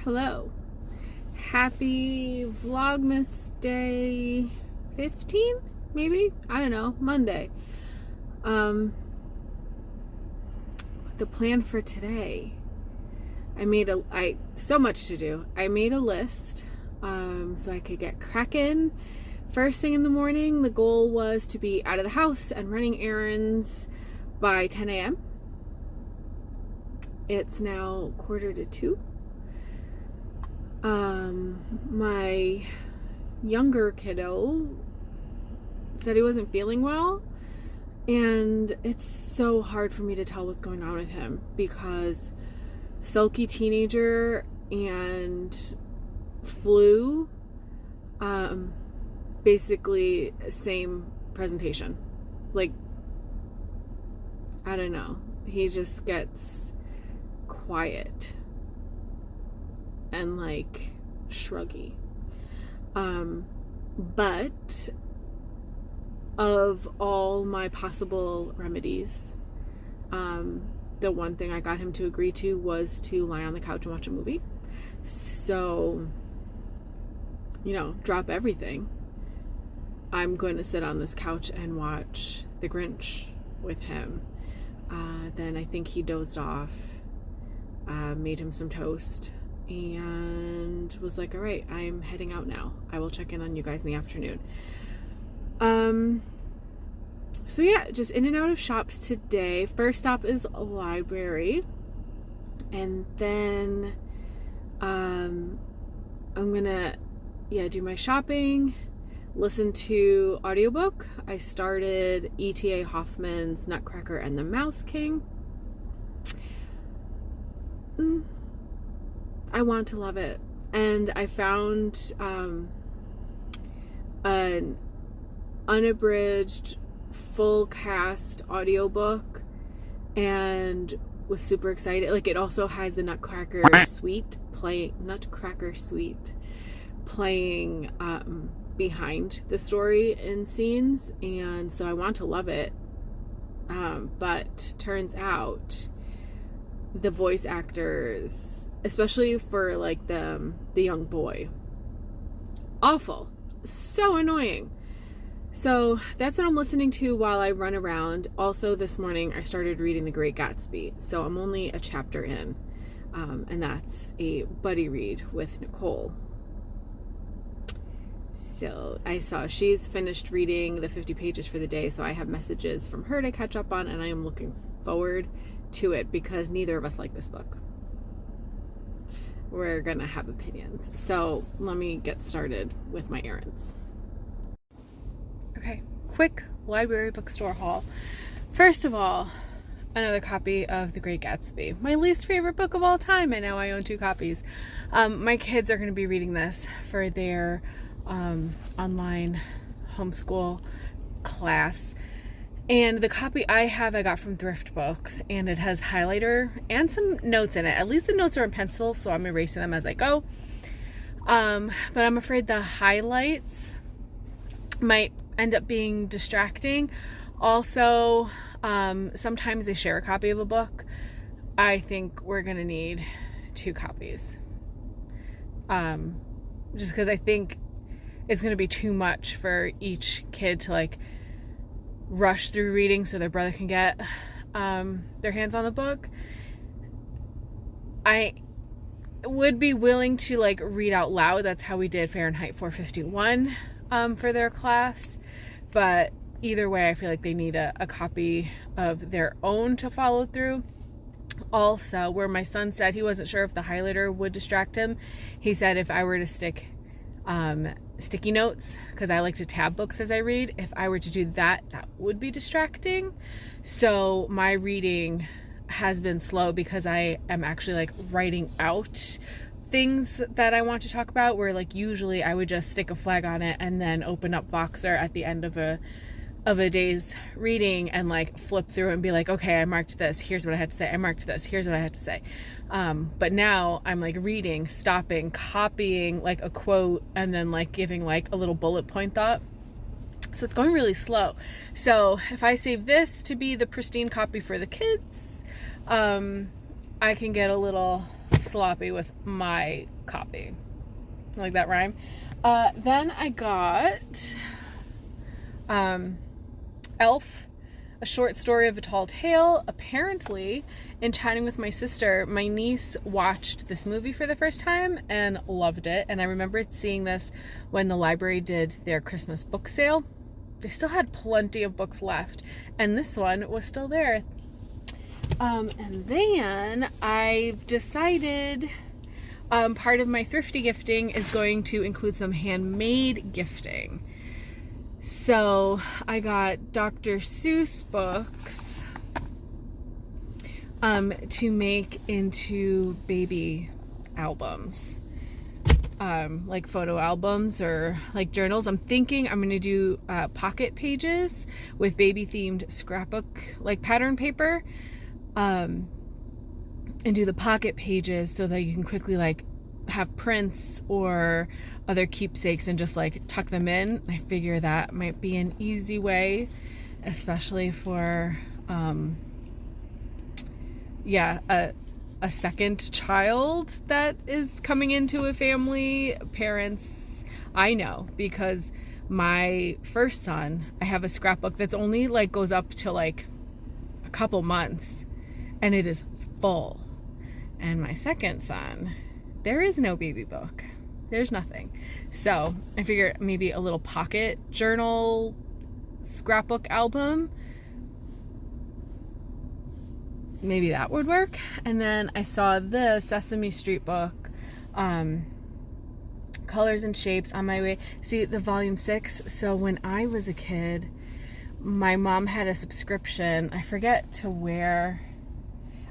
Hello. Happy Vlogmas Day 15, maybe? I don't know. Monday. The plan for today. So much to do. I made a list so I could get cracking first thing in the morning. The goal was to be out of the house and running errands by 10 a.m. It's now 1:45. My younger kiddo said he wasn't feeling well, and it's so hard for me to tell what's going on with him because sulky teenager and flu, basically same presentation. Like, I don't know, he just gets quiet and like shruggy. But of all my possible remedies, the one thing I got him to agree to was to lie on the couch and watch a movie. So, drop everything. I'm going to sit on this couch and watch The Grinch with him. Then I think he dozed off, made him some toast, and was like, all right, I'm heading out now. I will check in on you guys in the afternoon. So yeah, just in and out of shops today. First stop is a library, and then I'm gonna do my shopping, listen to audiobook. I started E.T.A. Hoffman's Nutcracker and the Mouse King. I want to love it, and I found an unabridged full cast audiobook and was super excited. Like, it also has the Nutcracker Suite playing behind the story and scenes, and so I want to love it, but turns out the voice actors, especially for like the young boy, awful, so annoying. So that's what I'm listening to while I run around. Also this morning I started reading The Great Gatsby, so I'm only a chapter in, and that's a buddy read with Nicole. So I saw she's finished reading the 50 pages for the day, so I have messages from her to catch up on, and I am looking forward to it because neither of us like this book. We're gonna have opinions. So let me get started with my errands. Okay, quick library bookstore haul. First of all, another copy of The Great Gatsby, my least favorite book of all time, and now I own 2 copies. My kids are going to be reading this for their online homeschool class, and the copy I have I got from Thrift Books, and it has highlighter and some notes in it. At least the notes are in pencil, so I'm erasing them as I go. But I'm afraid the highlights might end up being distracting. Also, sometimes they share a copy of a book. I think we're gonna need 2 copies, just because I think it's gonna be too much for each kid to like rush through reading so their brother can get their hands on the book. I would be willing to like read out loud. That's how we did Fahrenheit 451 for their class, but either way I feel like they need a copy of their own to follow through. Also, where my son said he wasn't sure if the highlighter would distract him, he said if I were to stick sticky notes, because I like to tab books as I read, if I were to do that, that would be distracting. So my reading has been slow because I am actually like writing out things that I want to talk about, where like usually I would just stick a flag on it and then open up Voxer at the end of a of a day's reading and like flip through and be like, okay, I marked this, here's what I had to say, I marked this, here's what I had to say. But now I'm like reading, stopping, copying like a quote, and then like giving like a little bullet point thought. So it's going really slow. So if I save this to be the pristine copy for the kids, I can get a little sloppy with my copy. Like that rhyme. Then I got Elf, A Short Story of a Tall Tale. Apparently, in chatting with my sister, my niece watched this movie for the first time and loved it. And I remember seeing this when the library did their Christmas book sale. They still had plenty of books left, and this one was still there. And then I've decided part of my thrifty gifting is going to include some handmade gifting. So I got Dr. Seuss books to make into baby albums, like photo albums or like journals. I'm thinking I'm going to do pocket pages with baby themed scrapbook like pattern paper, and do the pocket pages so that you can quickly like have prints or other keepsakes and just like tuck them in. I figure that might be an easy way, especially for a second child that is coming into a family. Parents, I know, because my first son, I have a scrapbook that's only like goes up to like a couple months and it is full. And my second son, there is no baby book. There's nothing. So I figure maybe a little pocket journal scrapbook album, maybe that would work. And then I saw the Sesame Street book, Colors and Shapes, on my way. See, the volume 6. So when I was a kid, my mom had a subscription. I forget to where.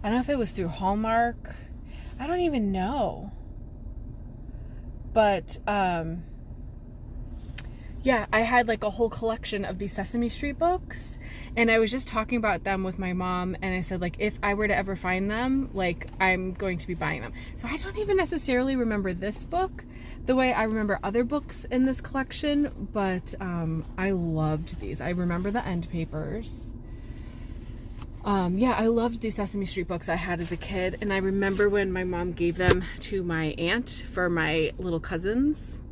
I don't know if it was through Hallmark. I don't even know. But, yeah, I had like a whole collection of these Sesame Street books, and I was just talking about them with my mom, and I said, like, if I were to ever find them, like, I'm going to be buying them. So I don't even necessarily remember this book the way I remember other books in this collection, but I loved these. I remember the end papers. Yeah, I loved these Sesame Street books I had as a kid, and I remember when my mom gave them to my aunt for my little cousins,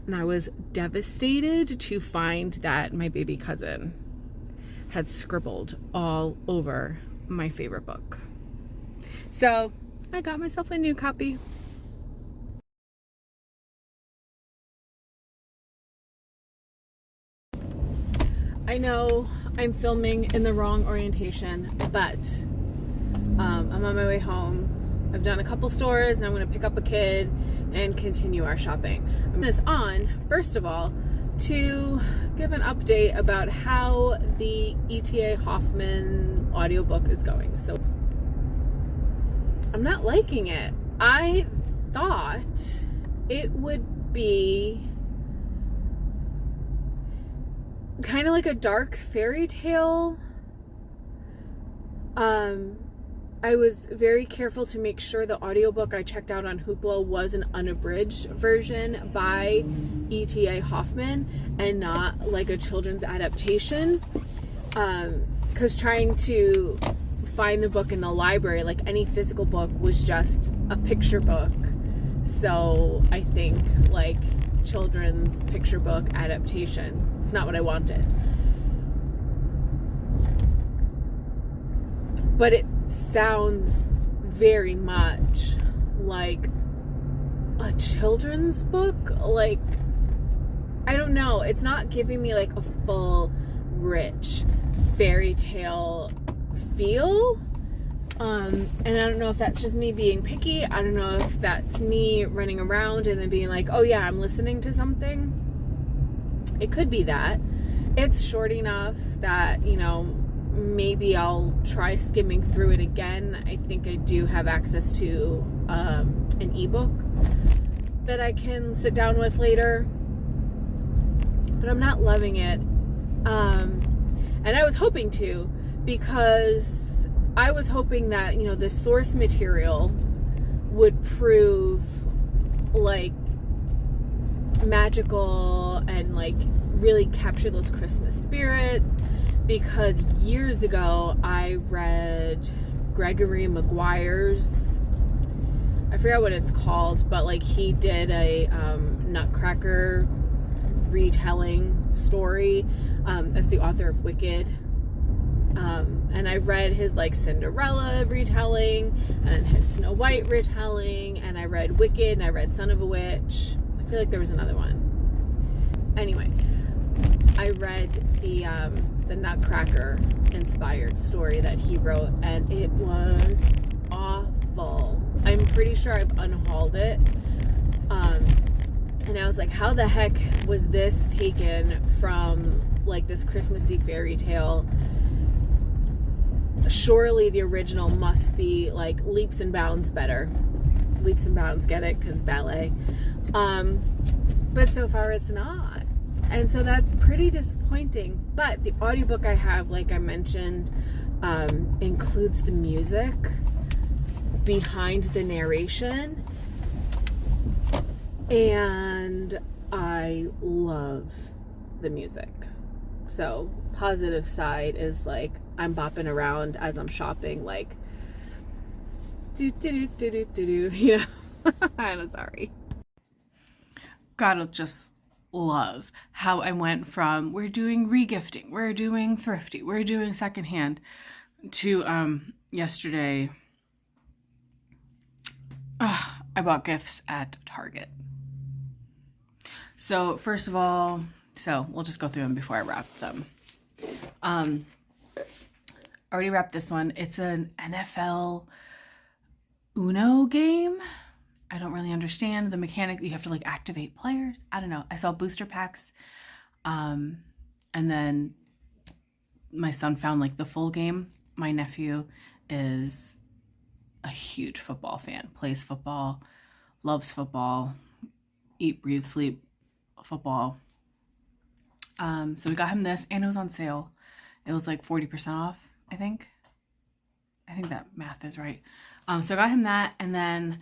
and I was devastated to find that my baby cousin had scribbled all over my favorite book. So I got myself a new copy. I know I'm filming in the wrong orientation, but I'm on my way home. I've done a couple stores, and I'm going to pick up a kid and continue our shopping. I'm putting this on, first of all, to give an update about how the E.T.A. Hoffman audiobook is going. So I'm not liking it. I thought it would be kind of like a dark fairy tale. I was very careful to make sure the audiobook I checked out on Hoopla was an unabridged version by E.T.A. Hoffman and not like a children's adaptation, because trying to find the book in the library, like any physical book, was just a picture book. So I think like children's picture book adaptation, it's not what I wanted. But it sounds very much like a children's book. Like, I don't know, it's not giving me like a full rich fairy tale feel. And I don't know if that's just me being picky. I don't know if that's me running around and then being like, oh yeah, I'm listening to something. It could be that. It's short enough that, you know, maybe I'll try skimming through it again. I think I do have access to an ebook that I can sit down with later. But I'm not loving it. And I was hoping to, because I was hoping that, you know, the source material would prove like magical and like really capture those Christmas spirits, because years ago I read Gregory Maguire's, I forgot what it's called, but like he did a Nutcracker retelling story. That's the author of Wicked. And I read his like Cinderella retelling and his Snow White retelling, and I read Wicked, and I read Son of a Witch. I feel like there was another one. Anyway, I read the Nutcracker inspired story that he wrote, and it was awful. I'm pretty sure I've unhauled it. And I was like, how the heck was this taken from like this Christmassy fairy tale? Surely the original must be like leaps and bounds better. Leaps and bounds, get it? Because ballet. But so far it's not. And so that's pretty disappointing. But the audiobook I have, like I mentioned, includes the music behind the narration. And I love the music. So positive side is like I'm bopping around as I'm shopping, like do do do do do do, you know. I'm sorry. Gotta just love how I went from we're doing regifting, we're doing thrifty, we're doing secondhand, to yesterday I bought gifts at Target. So first of all, so we'll just go through them before I wrap them. Already wrapped this one. It's an NFL Uno game. I don't really understand the mechanic. You have to like activate players. I don't know. I saw booster packs. And then my son found like the full game. My nephew is a huge football fan, plays football, loves football, eat, breathe, sleep football. So we got him this, and it was on sale. It was like 40% off, I think. I think that math is right. So I got him that, and then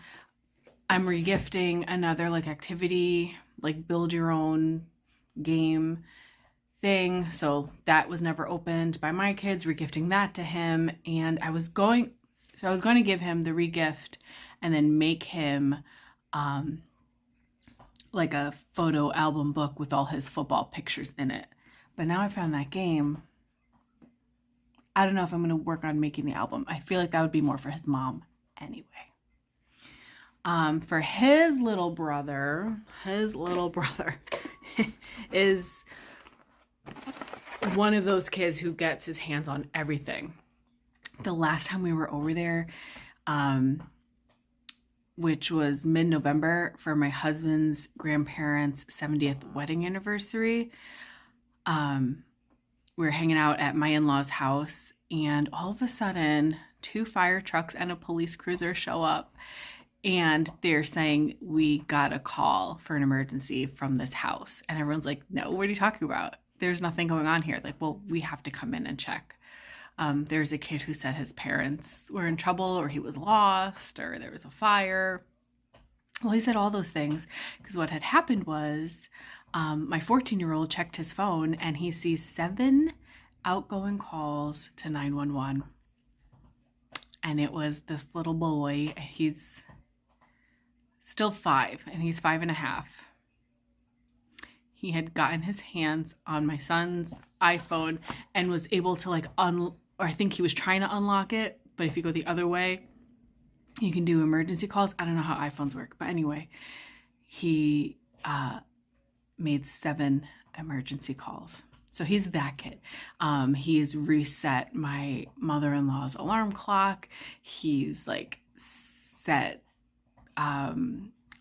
I'm regifting another like activity, like build your own game thing. So that was never opened by my kids, regifting that to him. And I was going to give him the regift and then make him like a photo album book with all his football pictures in it. But now I found that game. I don't know if I'm going to work on making the album. I feel like that would be more for his mom anyway. For his little brother is one of those kids who gets his hands on everything. The last time we were over there, which was mid-November for my husband's grandparents' 70th wedding anniversary, we were hanging out at my in-laws' house, and all of a sudden 2 fire trucks and a police cruiser show up, and they're saying, we got a call for an emergency from this house. And everyone's like, no, what are you talking about? There's nothing going on here. Like, well, we have to come in and check. There's a kid who said his parents were in trouble, or he was lost, or there was a fire. Well, he said all those things because what had happened was my 14-year-old checked his phone, and he sees 7 outgoing calls to 911. And it was this little boy. He's still 5, and he's 5.5. He had gotten his hands on my son's iPhone and was able to like or I think he was trying to unlock it, but if you go the other way, you can do emergency calls. I don't know how iPhones work, but anyway, he made 7 emergency calls. So he's that kid. He's reset my mother-in-law's alarm clock. He's like set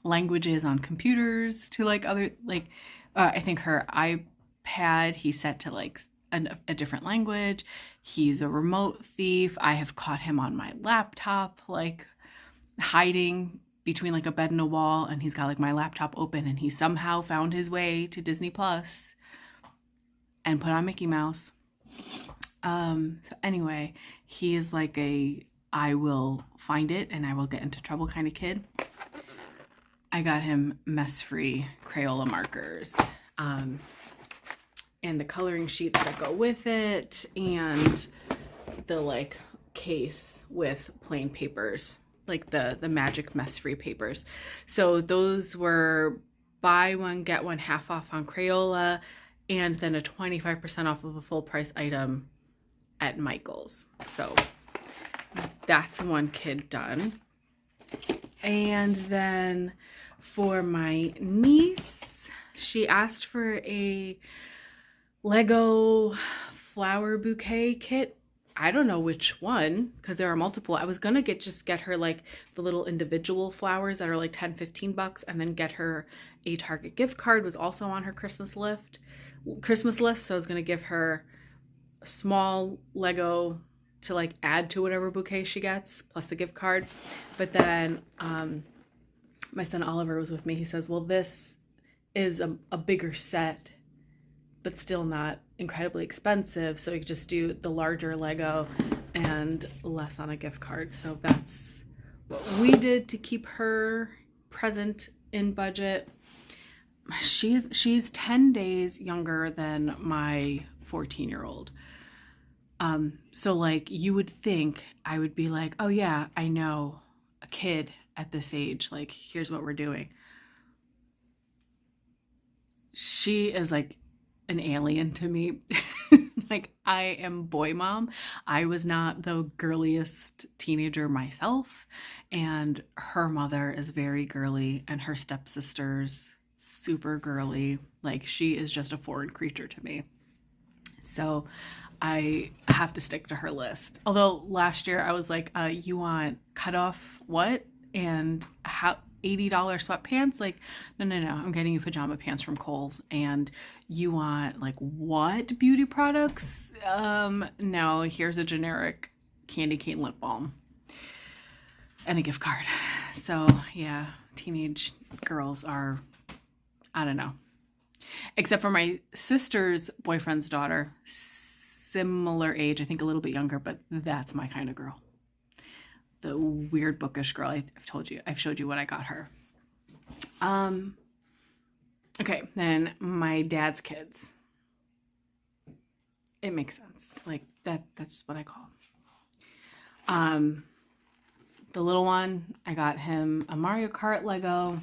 languages on computers to like other, like I think her iPad he set to like a different language. He's a remote thief. I have caught him on my laptop, like hiding between like a bed and a wall, and he's got like my laptop open, and he somehow found his way to Disney Plus and put on Mickey Mouse. So anyway, he is like a I will find it and I will get into trouble kind of kid. I got him mess-free Crayola markers, and the coloring sheets that go with it, and the like case with plain papers, like the magic mess-free papers. So those were buy one get one half off on Crayola, and then a 25% off of a full price item at Michael's. So that's one kid done. And then for my niece, she asked for a Lego flower bouquet kit. I don't know which one because there are multiple. I was gonna get her like the little individual flowers that are like 10, 15 bucks, and then get her a Target gift card. Was also on her Christmas list. So I was gonna give her a small Lego to like add to whatever bouquet she gets, plus the gift card. But then my son Oliver was with me. He says, well, this is a bigger set, but still not incredibly expensive. So you could just do the larger Lego and less on a gift card. So that's what we did to keep her present in budget. She's 10 days younger than my 14-year-old. So like you would think I would be like, oh yeah, I know a kid at this age, like here's what we're doing. She is like an alien to me. Like I am boy mom. I was not the girliest teenager myself, and her mother is very girly and her stepsister's super girly. Like she is just a foreign creature to me. So I have to stick to her list. Although last year I was like, you want cut off what? And how $80 sweatpants? Like, no, I'm getting you pajama pants from Kohl's. And you want like what beauty products? No, here's a generic candy cane lip balm and a gift card. So yeah, teenage girls are, I don't know. Except for my sister's boyfriend's daughter, similar age, I think a little bit younger, but that's my kind of girl. The weird bookish girl. I've showed you what I got her. Okay, then my dad's kids. It makes sense. Like that's what I call them. The little one, I got him a Mario Kart Lego.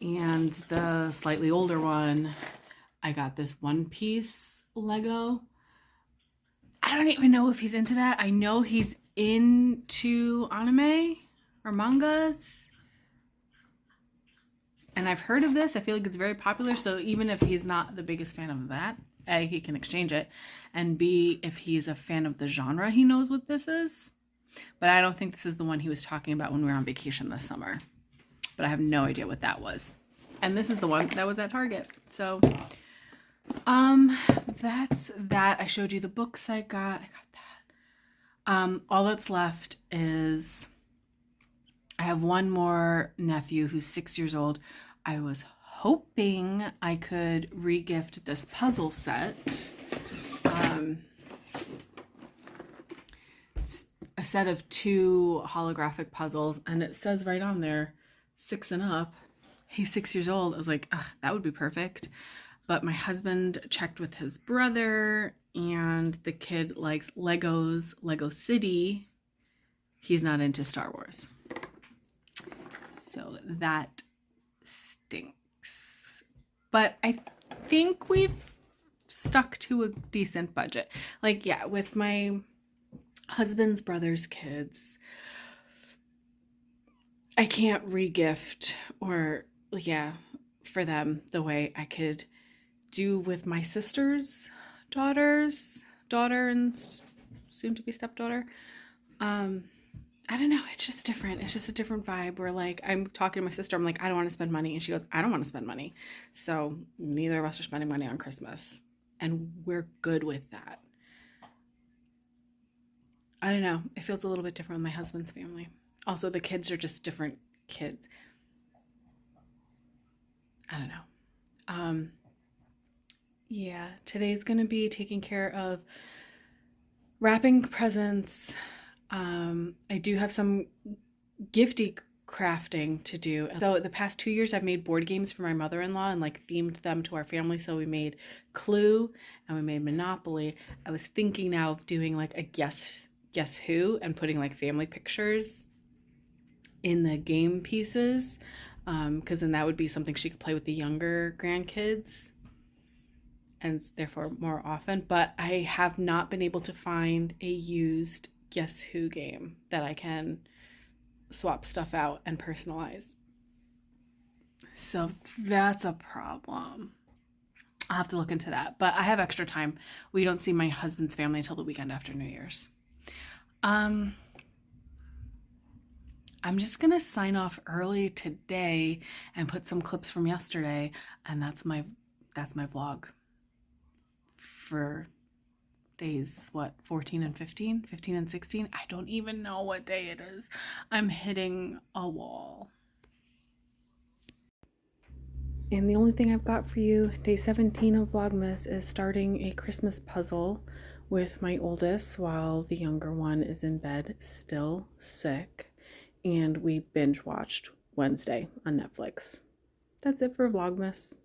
And the slightly older one, I got this One Piece Lego. I don't even know if he's into that. I know he's into anime or mangas. And I've heard of this. I feel like it's very popular. So even if he's not the biggest fan of that, A, he can exchange it. And B, if he's a fan of the genre, he knows what this is. But I don't think this is the one he was talking about when we were on vacation this summer. But I have no idea what that was. And this is the one that was at Target. So, that's that. I showed you the books I got that. All that's left is I have one more nephew who's 6 years old. I was hoping I could re-gift this puzzle set. It's a set of 2 holographic puzzles, and it says right on there, 6 and up. He's 6 years old. I was like, that would be perfect. But my husband checked with his brother, and the kid likes Legos, Lego City. He's not into Star Wars. So that stinks. But I think we've stuck to a decent budget. Like, yeah, with my husband's brother's kids, I can't re-gift or, yeah, for them the way I could do with my sister's daughter and soon-to-be stepdaughter. I don't know. It's just different. It's just a different vibe where, like, I'm talking to my sister. I'm like, I don't want to spend money. And she goes, I don't want to spend money. So neither of us are spending money on Christmas. And we're good with that. I don't know. It feels a little bit different with my husband's family. Also, the kids are just different kids. I don't know. Yeah, today's gonna be taking care of wrapping presents. I do have some gifty crafting to do. So the past 2 years I've made board games for my mother-in-law and like themed them to our family. So we made Clue and we made Monopoly. I was thinking now of doing like a guess who and putting like family pictures in the game pieces, because then that would be something she could play with the younger grandkids and therefore more often. But I have not been able to find a used Guess Who game that I can swap stuff out and personalize. So that's a problem. I'll have to look into that. But I have extra time. We don't see my husband's family until the weekend after New Year's. I'm just gonna sign off early today and put some clips from yesterday, and that's my vlog for days, what, 14 and 15 and 16. I don't even know what day it is. I'm hitting a wall. And the only thing I've got for you, day 17 of Vlogmas, is starting a Christmas puzzle with my oldest while the younger one is in bed, still sick. And we binge watched Wednesday on Netflix. That's it for Vlogmas.